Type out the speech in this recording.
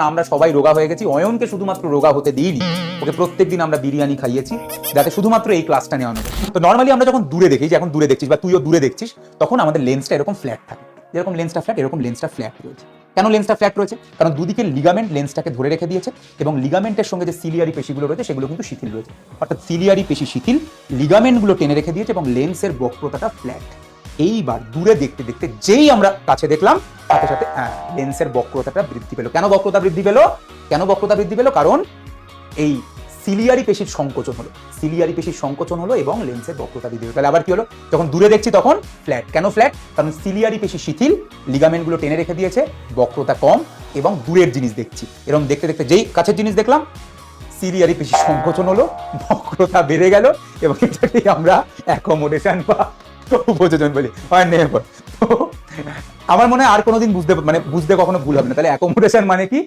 আমরা সবাই রোগা হয়ে গেছি, অয়নকে শুধুমাত্র রোগা হতে দিইনি, ওকে প্রত্যেকদিন আমরা বিরিয়ানি খাইয়েছি যাতে শুধুমাত্র এই ক্লাসটা নেওয়া হবে। তো নর্মালি আমরা যখন দূরে দেখি, যে এখন দূরে দেখছিস বা তুইও দূরে দেখছিস, তখন আমাদের লেন্সটা এরকম ফ্ল্যাট থাকে, যেরকম লেন্সটা ফ্ল্যাট এরকম লেন্সটা ফ্ল্যাট রয়েছে। কেন লেন্সটা ফ্ল্যাট রয়েছে? কারণ দুদিকে লিগামেন্ট লেন্সটাকে ধরে রেখে দিয়েছে এবং লিগামেন্টের সঙ্গে যে সিলিয়ারি পেশিগুলো রয়েছে সেগুলো কিন্তু শিথিল রয়েছে, অর্থাৎ সিলিয়ারি পেশি শিথিল, লিগামেন্টগুলো টেনে রেখে দিয়েছে এবং লেন্সের বক্রতাটা ফ্ল্যাট। এইবার দূরে দেখতে দেখতে যেই আমরা কাছে দেখলাম, সাথে সাথে লেন্সের বক্রতাটা বৃদ্ধি পেল। কেন বক্রতা বৃদ্ধি পেল? কেন বক্রতা বৃদ্ধি পেল? কারণ এই সিলিয়ারি পেশির সংকোচন হলো, সিলিয়ারি পেশির সংকোচন হলো এবং লেন্সের বক্রতা বৃদ্ধি হলো। তাহলে আবার কি হলো? যখন দূরে দেখছি তখন ফ্ল্যাট। কেন ফ্ল্যাট? কারণ সিলিয়ারি পেশি শিথিল, লিগামেন্টগুলো টেনে রেখে দিয়েছে, বক্রতা কম এবং দূরের জিনিস দেখছি। এরকম দেখতে দেখতে যেই কাছের জিনিস দেখলাম, সিলিয়ারি পেশি সংকোচন হলো, বক্রতা বেড়ে গেল এবং এটাকে আমরা অ্যাকোমোডেশন বা উপযোজন বলি। আমার মনে হয় আর কোনোদিন বুঝতে কখনো ভুল হবে না। তাহলে অ্যাকোমোডেশন মানে কি?